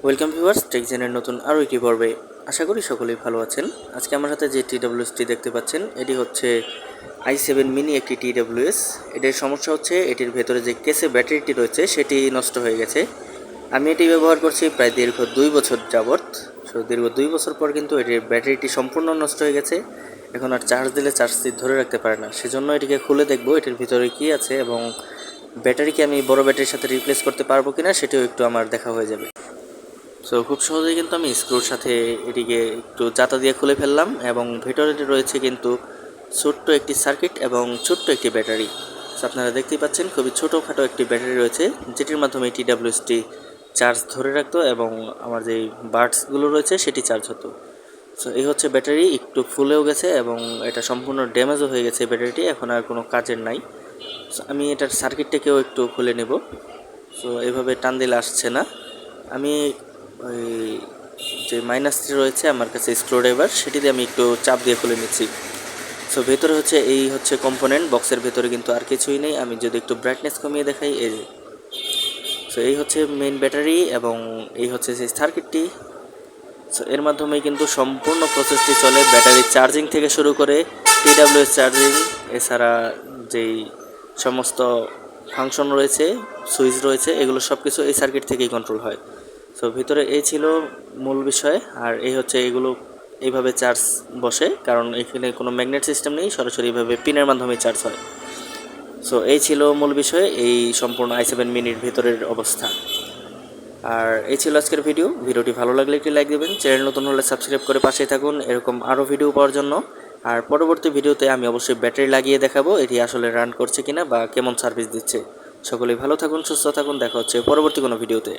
Welcome viewers, টেকজেনের নতুন আরও একটি পর্বে। আশা করি সকলেই ভালো আছেন। আজকে আমার হাতে যে TWSটি দেখতে পাচ্ছেন, এটি হচ্ছে i7 মিনি একটি TWS। এটির সমস্যা হচ্ছে এটির ভেতরে যে কেসে ব্যাটারিটি রয়েছে সেটি নষ্ট হয়ে গেছে। আমি এটি ব্যবহার করছি প্রায় দীর্ঘ 2 বছর যাবৎ। দীর্ঘ 2 বছর পর কিন্তু এটির ব্যাটারিটি সম্পূর্ণ নষ্ট হয়ে গেছে। এখন আর চার্জ দিলে চার্জটি ধরে রাখতে পারে না। সেজন্য এটিকে খুলে দেখব এটির ভিতরে কী আছে এবং ব্যাটারিকে আমি বড় ব্যাটারির সাথে রিপ্লেস করতে পারবো কিনা সেটিও একটু আমার দেখা হয়ে যাবে। খুব সহজেই কিন্তু আমি স্ক্রুর সাথে এটিকে একটু জাতা দিয়ে খুলে ফেললাম এবং ভেতরে রয়েছে কিন্তু ছোট্ট একটি সার্কিট এবং ছোট্ট একটি ব্যাটারি। আপনারা দেখতেই পাচ্ছেন খুবই ছোটোখাটো একটি ব্যাটারি রয়েছে, যেটির মাধ্যমে TWSটি চার্জ ধরে রাখতো এবং আমার যে বাডসগুলো রয়েছে সেটি চার্জ হতো। এই হচ্ছে ব্যাটারি, একটু ফুলেও গেছে এবং এটা সম্পূর্ণ ড্যামেজও হয়ে গেছে ব্যাটারিটি, এখন আর কোনো কাজের নাই। আমি এটার সার্কিটটাকেও একটু খুলে নেব। এভাবে টান দিলে আসছে না। আমি ওই যে মাইনাসটি রয়েছে আমার কাছে স্ক্রুড্রাইভার, সেটি দিয়ে আমি একটু চাপ দিয়ে খুলে নিচ্ছি। ভেতরে হচ্ছে এই হচ্ছে কম্পোনেন্ট, বক্সের ভেতরে কিন্তু আর কিছুই নেই। আমি যদি একটু ব্রাইটনেস কমিয়ে দেখাই, এই যে এই হচ্ছে মেইন ব্যাটারি এবং এই হচ্ছে সেই সার্কিটটি। এর মাধ্যমে কিন্তু সম্পূর্ণ প্রসেসটি চলে, ব্যাটারি চার্জিং থেকে শুরু করে TWS চার্জিং, এছাড়া যেই সমস্ত ফাংশন রয়েছে, সুইচ রয়েছে, এগুলো সব কিছু এই সার্কিট থেকেই কন্ট্রোল হয়। ভিতরে এই ছিল মূল বিষয়। আর এই হচ্ছে এগুলো এইভাবে চার্জ বসে, কারণ এখানে কোনো ম্যাগনেট সিস্টেম নেই, সরাসরি এইভাবে পিনের মাধ্যমে চার্জ হয়। এই ছিল মূল বিষয়, এই সম্পূর্ণ i7 মিনির ভেতরের অবস্থা। আর এই ছিল আজকের ভিডিওটি ভালো লাগলে একটি লাইক দেবেন, চ্যানেল নতুন হলে সাবস্ক্রাইব করে পাশেই থাকুন এরকম আরও ভিডিও পাওয়ার জন্য। আর পরবর্তী ভিডিওতে আমি অবশ্যই ব্যাটারি লাগিয়ে দেখাবো এটি আসলে রান করছে কিনা বা কেমন সার্ভিস দিচ্ছে। সকলেই ভালো থাকুন, সুস্থ থাকুন, দেখা হচ্ছে পরবর্তী কোনো ভিডিওতে।